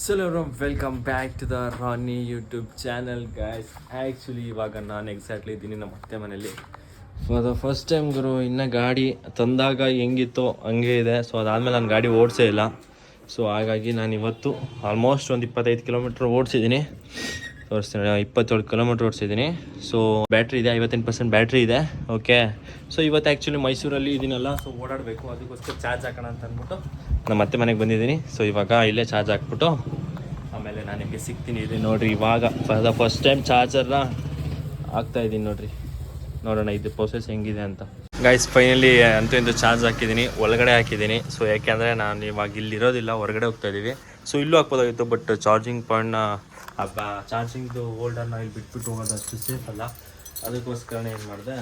So welcome back to the Rani YouTube channel guys. Actually ಇವಾಗ ನಾನು exactly ಇದ್ದೀನಿ ನಮ್ಮ ಅತ್ತೆ ಮನೇಲಿ ಫಾರ್ ದ ಫಸ್ಟ್ ಟೈಮ್ ಗುರು. ಇನ್ನು ಗಾಡಿ ತಂದಾಗ ಹೆಂಗಿತ್ತು ಹಂಗೆ ಇದೆ. ಸೊ ಅದಾದಮೇಲೆ ನಾನು ಗಾಡಿ ಓಡಿಸೇ ಇಲ್ಲ. ಸೊ ಹಾಗಾಗಿ ನಾನು ಇವತ್ತು ಆಲ್ಮೋಸ್ಟ್ ಒಂದು 25 ಕಿಲೋಮೀಟ್ರ್ ಓಡಿಸಿದ್ದೀನಿ. ತೋರಿಸ್ತೀನಿ, 27 ಕಿಲೋಮೀಟ್ರ್ ಓಡಿಸಿದ್ದೀನಿ. ಸೊ ಬ್ಯಾಟ್ರಿ ಇದೆ, 58% ಬ್ಯಾಟ್ರಿ ಇದೆ. ಓಕೆ, ಸೊ ಇವತ್ತು ಆ್ಯಕ್ಚುಲಿ ಮೈಸೂರಲ್ಲಿ ಇದೀನಲ್ಲ, ಸೊ ಓಡಾಡಬೇಕು. ಅದಕ್ಕೋಸ್ಕರ ಚಾರ್ಜ್ ಹಾಕೋಣ ಅಂತ ಅಂದ್ಬಿಟ್ಟು ನಮ್ಮ ಅತ್ತೆ ಮನೆಗೆ ಬಂದಿದ್ದೀನಿ. ಸೊ ಇವಾಗ ಇಲ್ಲೇ ಚಾರ್ಜ್ ಹಾಕ್ಬಿಟ್ಟು ಆಮೇಲೆ ನಾನು ನಿಮಗೆ ಸಿಗ್ತೀನಿ. ಇದೆ ನೋಡಿರಿ, ಇವಾಗ ಫಾರ್ ದ ಫಸ್ಟ್ ಟೈಮ್ ಚಾರ್ಜರ್ನ ಹಾಕ್ತಾಯಿದ್ದೀನಿ ನೋಡಿರಿ. ನೋಡೋಣ ಇದು ಪ್ರೊಸೆಸ್ ಹೆಂಗಿದೆ ಅಂತ. ಗೈಸ್ ಫೈನಲಿ ಅಂತೂ ಇಂದು ಚಾರ್ಜ್ ಹಾಕಿದ್ದೀನಿ, ಒಳಗಡೆ ಹಾಕಿದ್ದೀನಿ. ಸೊ ಯಾಕೆಂದರೆ ನಾನು ಇವಾಗ ಇಲ್ಲಿರೋದಿಲ್ಲ, ಹೊರಗಡೆ ಹೋಗ್ತಾಯಿದ್ದೀವಿ. ಸೊ ಇಲ್ಲೂ ಹಾಕ್ಬೋದಾಗಿತ್ತು, ಬಟ್ ಚಾರ್ಜಿಂಗ್ ಪಾಯಿಂಟ್ನ ಚಾರ್ಜಿಂಗ್ದು ಹೋಲ್ಡರ್ನ ಇಲ್ಲಿ ಬಿಟ್ಬಿಟ್ಟು ಹೋಗೋದು ಅಷ್ಟು ಸೇಫ್ ಅಲ್ಲ. ಅದಕ್ಕೋಸ್ಕರನೇ ಏನು ಮಾಡಿದೆ,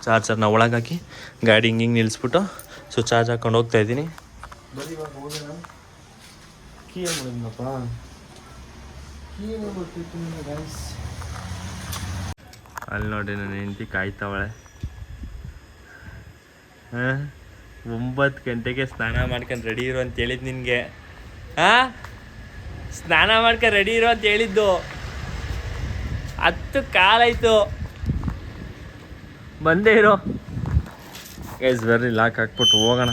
ಚಾರ್ಜರ್ನ ಒಳಗೆ ಹಾಕಿ ಗಾಡಿ ಹಿಂಗೆ ನಿಲ್ಲಿಸ್ಬಿಟ್ಟು ಸೊ ಚಾರ್ಜ್ ಹಾಕ್ಕೊಂಡು ಹೋಗ್ತಾಯಿದ್ದೀನಿ. ಬರೀ ಇವಾಗ ಹೋಗೋಣ. ಕೀ ಏನು ಮಾಡಿದ್ನಪ್ಪ, ಕೀ ಏನು ಬರ್ತಿತ್ತು ಗೈಸ್. ಅಲ್ಲಿ ನೋಡಿ ನನ್ನ ಹೆಂಡತಿ ಕಾಯ್ತಾವಳೆ. 9 ಗಂಟೆಗೆ ಸ್ನಾನ ಮಾಡ್ಕೊಂಡು ರೆಡಿ ಇರು ಅಂತ ಹೇಳಿದ್ದು ನಿನಗೆ. ಸ್ನಾನ ಮಾಡ್ಕೊಂಡು ರೆಡಿ ಇರು ಅಂತ ಹೇಳಿದ್ದು 10 ಕಾಲಾಯಿತು. ಬಂದೇ ಇರೋ ಗೈಸ್, ಬರ್ರಿ ಲಾಕ್ ಹಾಕ್ಬಿಟ್ಟು ಹೋಗೋಣ.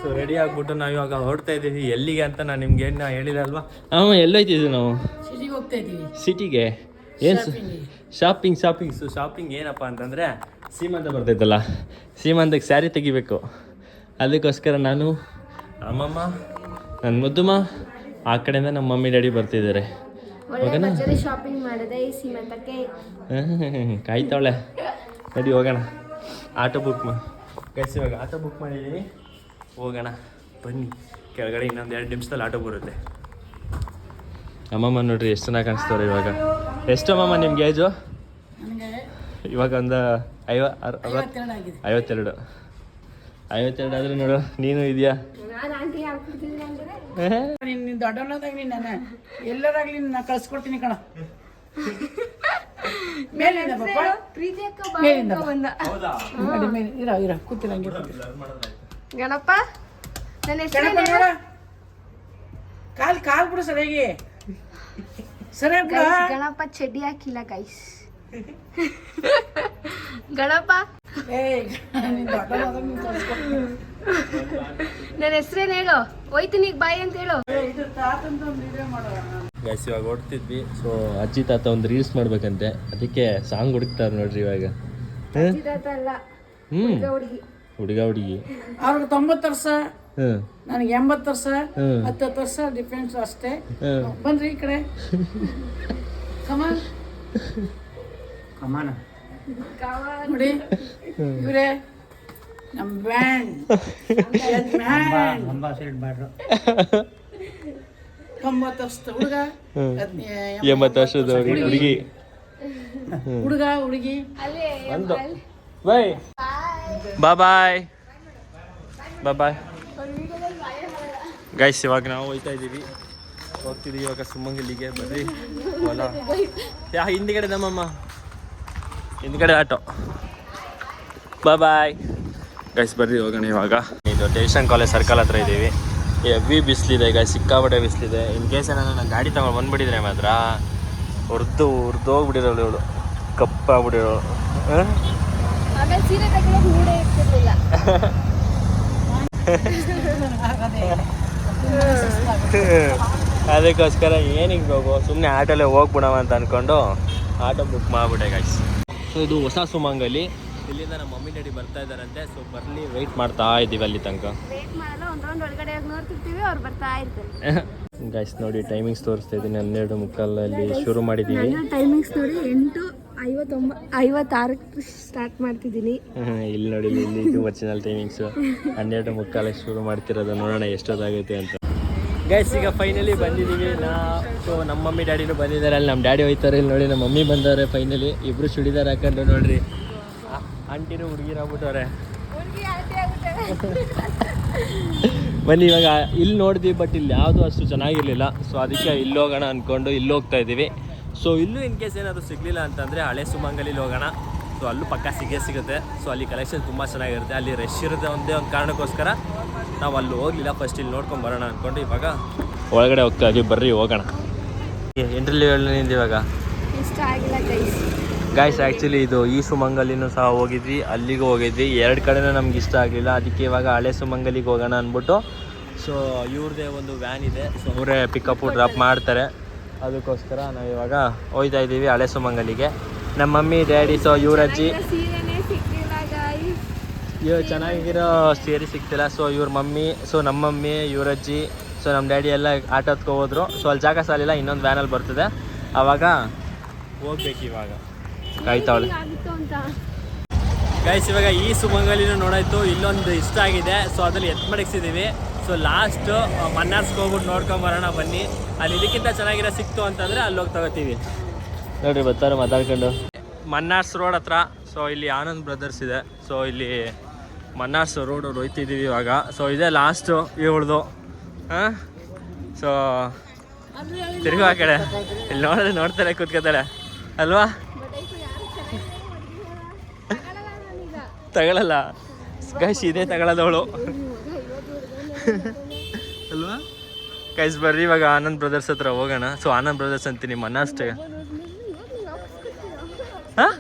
ಸೊ ರೆಡಿ ಆಗ್ಬಿಟ್ಟು ನಾವು ಇವಾಗ ಹೊರಡ್ತಾ ಇದ್ದೀವಿ. ಎಲ್ಲಿಗೆ ಅಂತ ನಾನು ನಿಮ್ಗೆ ಏನು ಹೇಳಿದೆ ಅಲ್ವಾ? ಎಲ್ಲೋಯ್ತಿದ್ವಿ ನಾವು? ಸಿಟಿಗೆ ಹೋಗ್ತಾ ಇದ್ದೀವಿ. ಸಿಟಿಗೆ ಏನು? ಶಾಪಿಂಗ್. ಸೊ ಶಾಪಿಂಗ್ ಏನಪ್ಪ ಅಂತಂದರೆ, ಸೀಮಂತ ಬರ್ತೈತಲ್ಲ, ಸೀಮಂತಕ್ಕೆ ಸ್ಯಾರಿ ತೆಗಿಬೇಕು. ಅದಕ್ಕೋಸ್ಕರ ನಾನು, ಅಮ್ಮಮ್ಮ, ನನ್ನ ಮುದ್ದುಮ್ಮ, ಆ ಕಡೆಯಿಂದ ನಮ್ಮ ಮಮ್ಮಿ ಡ್ಯಾಡಿ ಬರ್ತಿದ್ದಾರೆ. ಓಕೆನಾ? ಶಾಪಿಂಗ್ ಮಾಡಿದೆ ಈ ಸೀಮಂತಕ್ಕೆ. ಕಾಯ್ತಾವಳೆ, ನಡಿ ಹೋಗೋಣ. ಆಟೋ ಬುಕ್ ಗೈಸ್, ಇವಾಗ ಆಟೋ ಬುಕ್ ಮಾಡಿದ್ದೀನಿ, ಹೋಗೋಣ ಬನ್ನಿ. ಕೆಳಗಡೆ ಇನ್ನೊಂದು 2 ನಿಮಿಷದಲ್ಲಿ ಆಟೋ ಬರುತ್ತೆ. ಅಮ್ಮಮ್ಮ ನೋಡ್ರಿ ಎಷ್ಟು ಚೆನ್ನಾಗಿ ಕಾಣಿಸ್ತವ್ರೆ ಇವಾಗ. ಎಷ್ಟು ಅಮ್ಮಮ್ಮ ನಿಮ್ಗೆ ಏಜು? ಇವಾಗ ಒಂದು 52 ಆದರೂ ನೋಡು, ನೀನು ಇದೆಯಾ? ನೀನು ದೊಡ್ಡವನಾದಾಗಲಿ ನಾನು ಎಲ್ಲರಾಗಲಿ ನಾನು ಕಳ್ಸ್ಕೊಡ್ತೀನಿ ಕಣ. ಮೇಲಿಂದ ಮೇಲಿಂದ ಇರ ಕೂತಿಲ್ಲ ಹಂಗೆ ಗಣಪ. ನೋಡ, ಕಾಲ್ ಬಿಡು ಸರಿಯಾಗಿ. ಸರಿಯಾಗಿ ಬಿಡ. ಗಣಪ ಚಡ್ಡಿ ಹಾಕಿಲ್ಲ ಗೈಸ್. ಗಣಪ ನನ್ನ ಹೆಸ್ರೇನು ಹೇಳು, ಹೋಯ್ತೀನಿ ಈಗ ಬಾಯಿ ಅಂತ ಹೇಳು. ಗೈಸ್ ಇವಾಗ ಹೊಡ್ತಿದ್ವಿ. ಸೊ ಅಜ್ಜಿ ತಾತ ಒಂದು ರೀಲ್ಸ್ ಮಾಡ್ಬೇಕಂತೆ, ಅದಕ್ಕೆ ಸಾಂಗ್ ಹುಡುಕ್ತಾರೆ ನೋಡ್ರಿ ಇವಾಗ. ಹುಡುಗ ಹುಡುಗಿ ಅವ್ರಿಗೆ 90 ವರ್ಷ, ನನಗೆ 80 ವರ್ಷ, 10 ವರ್ಷ ಡಿಫ್ರೆನ್ಸ್ ಅಷ್ಟೇ. ಬನ್ರಿ ಈ ಕಡೆ. ಕಮಾನ ನೋಡಿ, ಇವರೇ ನಮ್ಮ ಬ್ಯಾಂಡ್ 90 ವರ್ಷದ ಹುಡುಗ, 80 ವರ್ಷದ ಹುಡುಗಿ, ಹುಡುಗಿ. ಬಾಯ್ ಬಾಯ್ ಬಾಯ್ ಗೈಸ್. ಇವಾಗ ನಾವು ಹೋಗ್ತಾ ಇದ್ದೀವಿ, ಹೋಗ್ತಿದ್ದೀವಿ ಇವಾಗ ಸುಮ್ಮಂಗಿಲ್ಲಿಗೆ. ಬರ್ರಿ ಹೊಲ ಹಿಂದ್ಗಡೆ ನಮ್ಮಮ್ಮ, ಹಿಂದ್ಗಡೆ ಆಟೋ. ಬಾಯ್ ಗೈಸ್, ಬರ್ರಿ ಹೋಗೋಣ ಇವಾಗ. ಇದು ಟೇಷನ್ ಕಾಲೇಜ್ ಸರ್ಕಲ್ ಹತ್ರ ಇದ್ದೀವಿ. ಹೆವಿ ಬಿಸಿಲಿದೆ ಗೈಸ್, ಸಿಕ್ಕಾಪಟ್ಟೆ ಬಿಸಿಲಿದೆ. ಇನ್ ಕೇಸ್ ಏನಾದ್ರು ನಾನು ಗಾಡಿ ತಗೊಂಡು ಬಂದುಬಿಟ್ಟಿದ್ರೆ ಮಾತ್ರ ಹೋಗ್ಬಿಟ್ಟಿರೋಳು ಇವಳು, ಕಪ್ಪಾಗ್ಬಿಟ್ಟಿರೋಳು. ಅದಕ್ಕೋಸ್ಕರ ಏನಿಗೆ ಹೋಗು, ಸುಮ್ಮನೆ ಆಟೋಲ್ಲೇ ಹೋಗ್ಬಿಡವ ಅಂತ ಅಂದ್ಕೊಂಡು ಆಟೋ ಬುಕ್ ಮಾಡಿಬಿಟ್ಟೆ ಗೈಸ್. ಸೊ ಇದು ಹೊಸ ಸುಮಂಗಲಿ, ಇಲ್ಲಿಂದ ನಮ್ಮ ಮಮ್ಮಿ ಡ್ಯಾಡಿ ಬರ್ತಾ ಇದ್ದಾರಂತೆ. ಸೊ ಬರಲಿ, ವೆಯ್ಟ್ ಮಾಡ್ತಾ ಇದ್ದೀವಿ ಅಲ್ಲಿ ತನಕ. ಗೈಸ್ ನೋಡಿ, ಟೈಮಿಂಗ್ಸ್ ತೋರಿಸ್ತಾ ಇದ್ದೀನಿ. 12:45 ಶುರು ಮಾಡಿದ್ದೀವಿ. ಟೈಮಿಂಗ್ಸ್ ನೋಡಿ 8:56 ಸ್ಟಾರ್ಟ್ ಮಾಡ್ತಿದ್ದೀನಿ. ಇಲ್ಲಿ ನೋಡಿ, ಇಲ್ಲಿ ಇದು ಒರಿಜಿನಲ್ ಟೈಮಿಂಗ್ಸು. 12:45 ಶುರು ಮಾಡ್ತಿರೋದು. ನೋಡೋಣ ಎಷ್ಟೊತ್ತಾಗುತ್ತೆ ಅಂತ. ಗೈಸ್ ಈಗ ಫೈನಲಿ ಬಂದಿದ್ದೀವಿ ಸೊ ನಮ್ಮ ಮಮ್ಮಿ ಡ್ಯಾಡಿನೂ ಬಂದಿದ್ದಾರೆ. ಅಲ್ಲಿ ನಮ್ಮ ಡ್ಯಾಡಿ ಹೋಯ್ತಾರೆ. ಇಲ್ಲಿ ನೋಡಿ, ನಮ್ಮ ಮಮ್ಮಿ ಬಂದವ್ರೆ ಫೈನಲಿ. ಇಬ್ಬರು ಚೂಡಿದಾರ್ ಹಾಕೊಂಡು ನೋಡ್ರಿ, ಆಂಟಿನೂ ಹುಡುಗಿರಾಗ್ಬಿಟ್ಟವ್ರೆ. ಬನ್ನಿ ಇವಾಗ ಇಲ್ಲಿ ನೋಡಿದ್ವಿ, ಬಟ್ ಇಲ್ಲಿ ಯಾವುದು ಅಷ್ಟು ಚೆನ್ನಾಗಿರಲಿಲ್ಲ. ಸೊ ಅದಕ್ಕೆ ಇಲ್ಲಿ ಹೋಗೋಣ ಅಂದ್ಕೊಂಡು ಇಲ್ಲಿ ಹೋಗ್ತಾ ಇದ್ದೀವಿ. ಸೊ ಇಲ್ಲೂ ಇನ್ ಕೇಸ್ ಏನಾದರೂ ಸಿಗಲಿಲ್ಲ ಅಂತಂದರೆ ಹಳೆ ಸುಮಂಗಲಿಲಿ ಹೋಗೋಣ. ಸೊ ಅಲ್ಲೂ ಪಕ್ಕ ಸಿಗುತ್ತೆ. ಸೊ ಅಲ್ಲಿ ಕಲೆಕ್ಷನ್ ತುಂಬ ಚೆನ್ನಾಗಿರುತ್ತೆ. ಅಲ್ಲಿ ರಶ್ ಇರುತ್ತೆ ಒಂದೇ ಒಂದು ಕಾರಣಕ್ಕೋಸ್ಕರ ನಾವು ಅಲ್ಲಿ ಹೋಗಲಿಲ್ಲ. ಫಸ್ಟ್ ಇಲ್ಲಿ ನೋಡ್ಕೊಂಡು ಬರೋಣ ಅಂದ್ಕೊಂಡು ಇವಾಗ ಒಳಗಡೆ ಹೋಗ್ತೀವಿ. ಬರ್ರಿ ಹೋಗೋಣ. ಎಂಟ್ರಲ್ಲಿ ಇವಾಗ ಇಷ್ಟ ಆಗಿಲ್ಲ ಗಾಯ್ಸ್ ಆ್ಯಕ್ಚುಲಿ ಇದು ಈ ಸುಮಂಗಲಿನೂ ಸಹ ಹೋಗಿದ್ವಿ, ಅಲ್ಲಿಗೂ ಹೋಗಿದ್ವಿ. ಎರಡು ಕಡೆನೂ ನಮ್ಗೆ ಇಷ್ಟ ಆಗಲಿಲ್ಲ. ಅದಕ್ಕೆ ಇವಾಗ ಹಳೆ ಸುಮಂಗಲಿಗೆ ಹೋಗೋಣ ಅಂದ್ಬಿಟ್ಟು ಸೊ ಇವ್ರದ್ದೇ ಒಂದು ವ್ಯಾನ್ ಇದೆ. ಸೊ ಅವರೇ ಪಿಕಪ್ಪು ಡ್ರಾಪ್ ಮಾಡ್ತಾರೆ. ಅದಕ್ಕೋಸ್ಕರ ನಾವು ಇವಾಗ ಹೋಗ್ತಾ ಇದ್ದೀವಿ ಹಳೆ ಸುಮಂಗಲಿಗೆ. ನಮ್ಮ ಮಮ್ಮಿ ಡ್ಯಾಡಿ ಸೊ ಇವರಜ್ಜಿ ಚೆನ್ನಾಗಿರೋ ಸೀರೆ ಸಿಗ್ತಿಲ್ಲ. ಸೊ ಇವ್ರ ಮಮ್ಮಿ, ಸೊ ನಮ್ಮ ಮಮ್ಮಿ, ಇವರಜ್ಜಿ, ಸೊ ನಮ್ಮ ಡ್ಯಾಡಿ ಎಲ್ಲ ಆಟೋ ಹತ್ಕೊ ಹೋದ್ರು. ಸೊ ಅಲ್ಲಿ ಜಾಗ ಸಾಲಿಲ್ಲ, ಇನ್ನೊಂದು ವ್ಯಾನಲ್ಲಿ ಬರ್ತದೆ, ಆವಾಗ ಹೋಗ್ಬೇಕು. ಇವಾಗ ಕಾಯ್ತಾವಳೆ ಗೈಸ್. ಇವಾಗ ಈ ಸುಮಂಗಲಿನೂ ನೋಡಾಯ್ತು, ಇಲ್ಲೊಂದು ಇಷ್ಟ ಆಗಿದೆ. ಸೊ ಅದ್ರಲ್ಲಿ ಮಡಗಿಸಿದ್ದೀವಿ. ಸೊ ಲಾಸ್ಟ್ ಮನ್ನಾರ್ಸ್ಗೆ ಹೋಗ್ಬಿಟ್ಟು ನೋಡ್ಕೊಂಬರೋಣ ಬನ್ನಿ. ಅಲ್ಲಿ ಇದಕ್ಕಿಂತ ಚೆನ್ನಾಗಿರೋ ಸಿಕ್ತು ಅಂತಂದರೆ ಅಲ್ಲಿ ಹೋಗಿ ತಗೋತೀವಿ. ನೋಡಿರಿ ಬರ್ತಾರೆ ಮಾತಾಡ್ಕೊಂಡು. ಮನ್ನಾರ್ಸ್ ರೋಡ್ ಹತ್ರ ಸೊ ಇಲ್ಲಿ ಆನಂದ್ ಬ್ರದರ್ಸ್ ಇದೆ. ಸೊ ಇಲ್ಲಿ ಮನ್ನಾರ್ಸ್ ರೋಡ್ ಹೋಯ್ತಿದ್ದೀವಿ ಇವಾಗ. ಸೊ ಇದೇ ಲಾಸ್ಟು ಇವಳ್ದು. ಹಾಂ, ಸೊ ತಿರುಗು ಆ ಕಡೆ. ಇಲ್ಲಿ ನೋಡಿದ್ರೆ ನೋಡ್ತಾರೆ ಕೂತ್ಕೋತಾಳೆ ಅಲ್ವಾ? ತಗೊಳ್ಳಲ್ಲ ಗೈಸ್, ಇದೇ ತಗೊಳ್ಳೋದವಳು ಅಲ್ವಾ ಗೈಸ್? ಬರ್ರಿ ಇವಾಗ ಆನಂದ್ ಬ್ರದರ್ಸ್ ಹತ್ರ ಹೋಗೋಣ. ಸೊ ಆನಂದ್ ಬ್ರದರ್ಸ್ ಅಂತೀನಿ, ಮನ್ನಾರ್ಸ್ಗೆ. ಹಾಂ,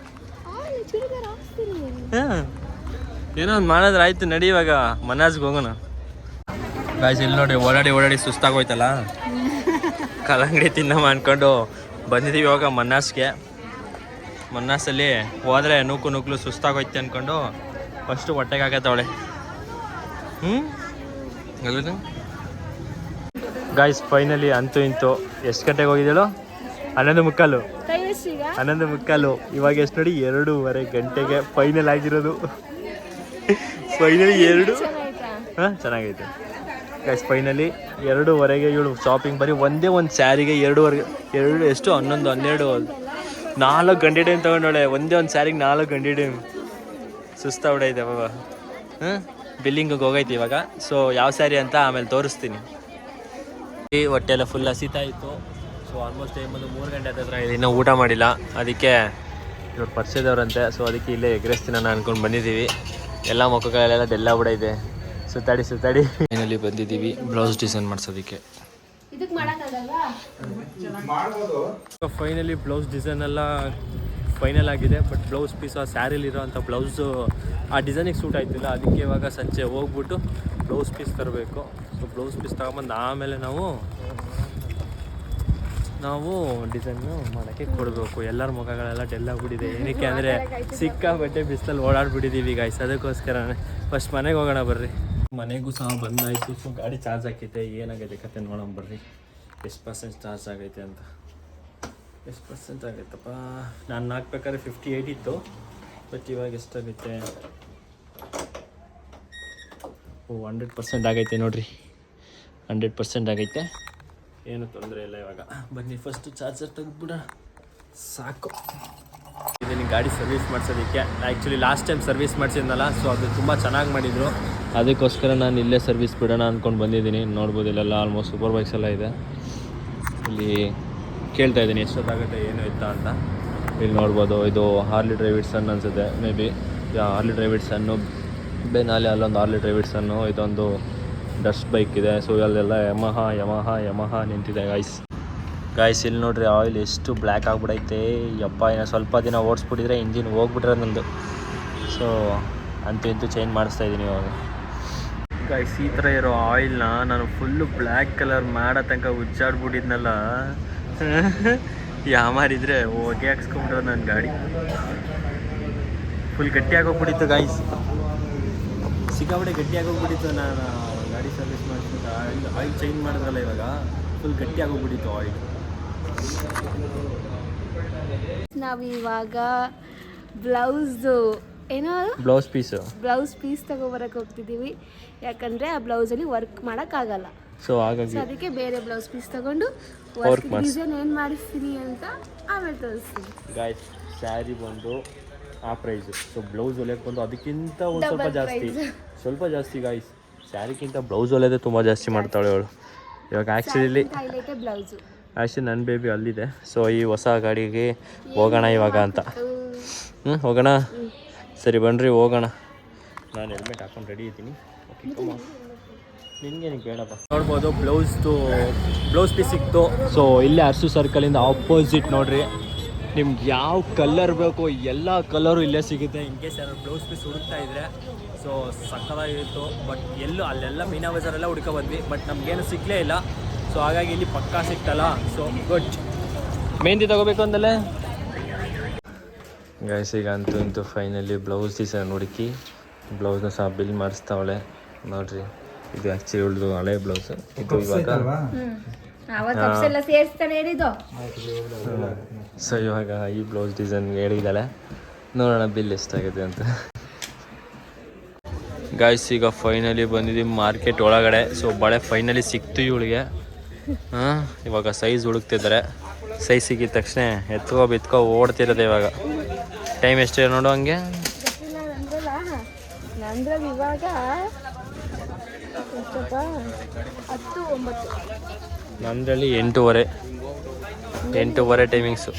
ಏನೋ ಒಂದು ಮಾಡಿದ್ರೆ ಆಯ್ತು. ನಡಿ ಇವಾಗ ಮನ್ನಾರ್ಸ್ಗೆ ಹೋಗೋಣ. ಗಾಯ್ಸ್ ಇಲ್ಲಿ ನೋಡಿ, ಓಡಾಡಿ ಸುಸ್ತಾಗೋಯ್ತಲ್ಲ, ಕಲ್ಲಂಗಡಿ ತಿನ್ನಮ್ಮ ಅಂದ್ಕೊಂಡು ಬಂದಿದ್ದೀವಿ ಇವಾಗ ಮನ್ನಾರ್ಸ್ಗೆ. ಮನ್ನಾರ್ಸಲ್ಲಿ ಹೋದರೆ ನೂಕು ಸುಸ್ತಾಗೋಯ್ತೆ ಅಂದ್ಕೊಂಡು ಫಸ್ಟು ಹೊಟ್ಟೆಗೆ ಹಾಕತ್ತವಳೆ. ಗಾಯ್ಸ್ ಫೈನಲಿ ಅಂತೂ ಇಂತು ಎಷ್ಟು ಗಂಟೆಗೆ ಹೋಗಿದ್ದೇಳು? 11:15. ಇವಾಗ ಎಷ್ಟು ನೋಡಿ, 2:30 ಗಂಟೆಗೆ ಫೈನಲ್ ಆಗಿರೋದು. ಫೈನಲಿ 2 ಹಾಂ ಚೆನ್ನಾಗೈತೆ ಗೈಸ್. ಫೈನಲಿ 2:30ಗೆ ಇವಳು ಶಾಪಿಂಗ್ ಬರೀ ಒಂದೇ ಒಂದು ಸ್ಯಾರಿಗೆ 2:30 ಎಷ್ಟು 11, 12, 4 ಗಂಟೆ ಟೈಮ್ ತೊಗೊಂಡೋಳೆ. ಒಂದೇ ಒಂದು ಸ್ಯಾರಿಗೆ 4 ಗಂಟೆ ಟೈಮ್. ಸುಸ್ತಾಗ್ಬಿಡೈತೆ ಬಾಬಾ. ಬಿಲ್ಲಿಂಗಿಗೆ ಹೋಗೈತೆ ಇವಾಗ. ಸೊ ಯಾವ ಸ್ಯಾರಿ ಅಂತ ಆಮೇಲೆ ತೋರಿಸ್ತೀನಿ. ಈ ಹೊಟ್ಟೆ ಎಲ್ಲ ಫುಲ್ ಹಸಿತಾ ಇತ್ತು. ಸೊ ಆಲ್ಮೋಸ್ಟ್ ಟೈಮ್ ಒಂದು 3 ಗಂಟೆ ಹತ್ತಿರ ಇದೆ, ಇನ್ನೂ ಊಟ ಮಾಡಿಲ್ಲ. ಅದಕ್ಕೆ ಇವ್ರು ಪರಿಚಯದವ್ರಂತೆ. ಸೊ ಅದಕ್ಕೆ ಇಲ್ಲೇ ಎಗ್ರೆಸ್ ತಿನ್ನೋಣ ಅಂದ್ಕೊಂಡು ಬಂದಿದ್ದೀವಿ. ಎಲ್ಲ ಮುಖಗಳೆಲ್ಲ ಡೆಲ್ಲ ಬಿಡೈತೆ. ಸುತ್ತಾಡಿ ಫೈನಲಿ ಬಂದಿದ್ದೀವಿ ಬ್ಲೌಸ್ ಡಿಸೈನ್ ಮಾಡಿಸೋದಕ್ಕೆ. ಫೈನಲಿ ಬ್ಲೌಸ್ ಡಿಸೈನ್ ಎಲ್ಲ ಫೈನಲ್ ಆಗಿದೆ. ಬಟ್ ಬ್ಲೌಸ್ ಪೀಸ್ ಆ ಸ್ಯಾರಿಲಿರೋ ಅಂಥ ಬ್ಲೌಸು ಆ ಡಿಸೈನಿಗೆ ಸೂಟ್ ಆಯ್ತಿಲ್ಲ. ಅದಕ್ಕೆ ಇವಾಗ ಸಂಜೆ ಹೋಗ್ಬಿಟ್ಟು ಬ್ಲೌಸ್ ಪೀಸ್ ತರಬೇಕು. ಸೊ ಬ್ಲೌಸ್ ಪೀಸ್ ತಗೊಂಬಂದು ಆಮೇಲೆ ನಾವು ಡಿಸೈನು ಮಾಡೋಕ್ಕೆ ಕೊಡಬೇಕು. ಎಲ್ಲರ ಮುಖಗಳೆಲ್ಲ ಡೆಲ್ ಆಗಿಬಿಟ್ಟಿದೆ. ಏನಕ್ಕೆ ಅಂದರೆ ಸಿಕ್ಕಾಬಟ್ಟೆ ಬಿಸಿಲಲ್ಲಿ ಓಡಾಡ್ಬಿಟ್ಟಿದ್ದೀವಿ ಗಾಯ್ಸ್. ಅದಕ್ಕೋಸ್ಕರನೇ ಫಸ್ಟ್ ಮನೆಗೆ ಹೋಗೋಣ ಬರ್ರಿ. ಮನೆಗೂ ಸಹ ಬಂದಾಯಿತು. ಸೊ ಗಾಡಿ ಚಾರ್ಜ್ ಹಾಕೈತೆ, ಏನಾಗೈತೆ ಕತೆ ನೋಡೋಣ ಬರ್ರಿ. ಎಷ್ಟು % ಚಾರ್ಜ್ ಆಗೈತೆ ಅಂತ. ಎಷ್ಟು % ಆಗೈತಪ್ಪ? ನಾನು ಹಾಕ್ಬೇಕಾದ್ರೆ 58 ಇತ್ತು. ಬಟ್ ಇವಾಗ ಎಷ್ಟಾಗೈತೆ? 100% ಆಗೈತೆ ನೋಡ್ರಿ. 100% ಆಗೈತೆ, ಏನು ತೊಂದರೆ ಇಲ್ಲ. ಇವಾಗ ಬನ್ನಿ ಫಸ್ಟು ಚಾರ್ಜರ್ ತೆಗೆದ್ಬಿಡೋಣ. ಸಾಕು. ಇದನ್ನು ಗಾಡಿ ಸರ್ವಿಸ್ ಮಾಡಿಸೋದಕ್ಕೆ ಆ್ಯಕ್ಚುಲಿ ಲಾಸ್ಟ್ ಟೈಮ್ ಸರ್ವಿಸ್ ಮಾಡಿಸಿದ್ನಲ್ಲ, ಸೊ ಅದು ತುಂಬ ಚೆನ್ನಾಗಿ ಮಾಡಿದರು. ಅದಕ್ಕೋಸ್ಕರ ನಾನು ಇಲ್ಲೇ ಸರ್ವಿಸ್ ಬಿಡೋಣ ಅಂದ್ಕೊಂಡು ಬಂದಿದ್ದೀನಿ. ನೋಡ್ಬೋದು ಇಲ್ಲೆಲ್ಲ ಆಲ್ಮೋಸ್ಟ್ ಸೂಪರ್ ಬೈಕ್ಸ್ ಎಲ್ಲ ಇದೆ. ಇಲ್ಲಿ ಕೇಳ್ತಾ ಇದ್ದೀನಿ ಎಷ್ಟೊತ್ತಾಗುತ್ತೆ ಏನು ಇತ್ತ ಅಂತ. ಇಲ್ಲಿ ನೋಡ್ಬೋದು ಇದು ಹಾರ್ಲಿ ಡೇವಿಡ್ಸನ್ ಅನಿಸುತ್ತೆ, ಮೇ ಬಿ ಹಾರ್ಲಿ ಡೇವಿಡ್ಸನ್ನು. ಬೆನಾಲಿ ಅಲ್ಲೊಂದು ಹಾರ್ಲಿ ಡೇವಿಡ್ಸನ್ನು, ಇದೊಂದು ಡಸ್ಟ್ ಬೈಕ್ ಇದೆ. ಸೊ ಅಲ್ಲೆಲ್ಲ ಯಮಹ ನಿಂತಿದೆ ಗಾಯ್ಸ್. ಇಲ್ಲಿ ನೋಡ್ರಿ ಆಯಿಲ್ ಎಷ್ಟು ಬ್ಲ್ಯಾಕ್ ಆಗಿಬಿಡೈತೆ. ಯಪ್ಪ, ಏನೋ ಸ್ವಲ್ಪ ದಿನ ಓಡಿಸ್ಬಿಟ್ಟಿದ್ರೆ ಇಂಜಿನ್ ಹೋಗ್ಬಿಟ್ರೆ ನಂದು. ಸೊ ಅಂತೂ ಚೇಂಜ್ ಮಾಡಿಸ್ತಾ ಇದ್ದೀನಿ ಇವಾಗ ಗಾಯ್ಸ್. ಈ ಥರ ಇರೋ ಆಯಿಲ್ನ ನಾನು ಫುಲ್ಲು ಬ್ಲ್ಯಾಕ್ ಕಲರ್ ಮಾಡೋ ತನಕ ಉಜ್ಜಾಡ್ಬಿಟ್ಟಿದ್ನಲ್ಲ. ಯಾಮಾರಿದ್ರೆ ಹೊಗೆ ಹಾಕ್ಸ್ಕೊಂಡ್ಬಿಟ್ರೆ ನನ್ನ ಗಾಡಿ ಫುಲ್ ಗಟ್ಟಿ ಆಗೋಗ್ಬಿಟ್ಟಿತ್ತು ಗಾಯ್ಸ್. ಸಿಕ್ಕಾಬಿಟ್ಟೆ ಗಟ್ಟಿ ಆಗೋಗ್ಬಿಟ್ಟಿತ್ತು. ನಾನು ಗಾಡಿ ಸರ್ವಿಸ್ ಮಾಡಿಸ್ಬಿಟ್ಟು ಆಯಿಲ್ ಚೇಂಜ್ ಮಾಡಿದ್ರಲ್ಲ, ಇವಾಗ ಫುಲ್ ಗಟ್ಟಿ ಆಗೋಗ್ಬಿಟ್ಟಿತ್ತು ಆಯಿಲ್. ನಾವಿವಾಗ ಬ್ಲೌಸ್ ಪೀಸ್ ತಗೋಬರಕ್ಕೆ ಹೋಗ್ತಿದ್ದೀವಿ. ಯಾಕಂದರೆ ಆ ಬ್ಲೌಸಲ್ಲಿ ವರ್ಕ್ ಮಾಡೋಕ್ಕಾಗಲ್ಲ. ಸೊ ಹಾಗಾಗಿ ಅದಕ್ಕೆ ಬೇರೆ ಬ್ಲೌಸ್ ಪೀಸ್ ತಗೊಂಡು ವರ್ಕ್ ಡಿಸೈನ್ ಏನು ಮಾಡಿಸ್ತೀನಿ ಅಂತ ಆಮೇಲೆ ತೋರಿಸ್ತೀನಿ ಗಾಯ್ಸ್. ಸ್ಯಾರಿ ಬಂದು ಆ ಪ್ರೈಸು. ಸೊ ಬ್ಲೌಸ್ ಹೊಲಿಯಕ್ಕೆ ಬಂದು ಅದಕ್ಕಿಂತ ಒಂದು ಸ್ವಲ್ಪ ಜಾಸ್ತಿ ಗಾಯ್ಸ್. ಸ್ಯಾರಿಗಿಂತ ಬ್ಲೌಸ್ ಹೊಲಿಯೋದೇ ತುಂಬ ಜಾಸ್ತಿ ಮಾಡ್ತಾಳೆ ಅವಳು. ಇವಾಗ ಆ್ಯಕ್ಚುಲಿ ನನ್ನ ಬೇಬಿ ಅಲ್ಲಿದೆ. ಸೊ ಈ ಹೊಸ ಗಾಡಿಗೆ ಹೋಗೋಣ ಇವಾಗ ಅಂತ. ಹೋಗೋಣ. ಸರಿ ಬನ್ನಿರಿ ಹೋಗೋಣ. ನಾನು ಹೆಲ್ಮೆಟ್ ಹಾಕೊಂಡು ರೆಡಿ ಇದ್ದೀನಿ. ಓಕೆ ನಿನಗೆ ಬೇಡಪ್ಪ. ನೋಡ್ಬೋದು ಬ್ಲೌಸ್ ಪೀಸ್ ಸಿಕ್ತು. ಸೊ ಇಲ್ಲೇ ಅರಸು ಸರ್ಕಲಿಂದ ಆಪೋಸಿಟ್ ನೋಡ್ರಿ. ನಿಮ್ಗೆ ಯಾವ ಕಲರ್ ಬೇಕು ಎಲ್ಲ ಕಲರು ಇಲ್ಲೇ ಸಿಗುತ್ತೆ. ಇನ್ ಕೇಸ್ ಯಾರು ಬ್ಲೌಸ್ ಪೀಸ್ ಹುಡುಕ್ತಾ ಇದ್ರೆ ಸೊ ಸಕ್ಕತ್ತಾಗಿತ್ತು. ಬಟ್ ಅಲ್ಲೆಲ್ಲ ಮೀನಾ ಬಜಾರೆಲ್ಲ ಹುಡ್ಕೊ ಬಂದ್ವಿ, ಬಟ್ ನಮಗೇನು ಸಿಗಲೇ ಇಲ್ಲ. ಸೊ ಹಾಗಾಗಿ ಇಲ್ಲಿ ಪಕ್ಕಾ ಸಿಕ್ತಲ್ಲ. So good. ಮೆಹಂದಿ ತಗೋಬೇಕು ಅಂದಲ್ಲೇ ಗೈಸ್. ಈಗ ಅಂತೂ ಫೈನಲಿ ಬ್ಲೌಸ್ ಡಿಸೈನ್ ಹುಡುಕಿ ಬ್ಲೌಸ್ನ ಸಹ ಬಿಲ್ ಮಾಡಿಸ್ತಾವಳೆ ನೋಡ್ರಿ. ಇದು ಆ್ಯಕ್ಚುಲಿ ಉಳಿದು ಹಳೆ ಬ್ಲೌಸ್. ಇದು ಸೊ ಇವಾಗ ಈ ಬ್ಲೌಸ್ ಡಿಸೈನ್ ಹೇಳಿದ್ದಾಳೆ. ನೋಡೋಣ ಬಿಲ್ ಎಷ್ಟಾಗಿದೆ ಅಂತ. ಗಾಯ್ಸ್ ಈಗ ಫೈನಲಿ ಬಂದಿದ್ದೀವಿ ಮಾರ್ಕೆಟ್ ಒಳಗಡೆ. ಸೊ ಬಳೆ ಫೈನಲಿ ಸಿಕ್ತು ಇವಳಿಗೆ. ಇವಾಗ ಸೈಜ್ ಹುಡುಕ್ತಿದ್ದಾರೆ. ಸೈಜ್ ಸಿಕ್ಕಿದ ತಕ್ಷಣ ಬಿತ್ಕೋ ಓಡ್ತಿರೋದೆ. ಇವಾಗ ಟೈಮ್ ಎಷ್ಟೇ ನೋಡು ಹಂಗೆ. ಇವಾಗ ನಂದರಲ್ಲಿ 8:30 ಟೈಮಿಂಗ್ಸು.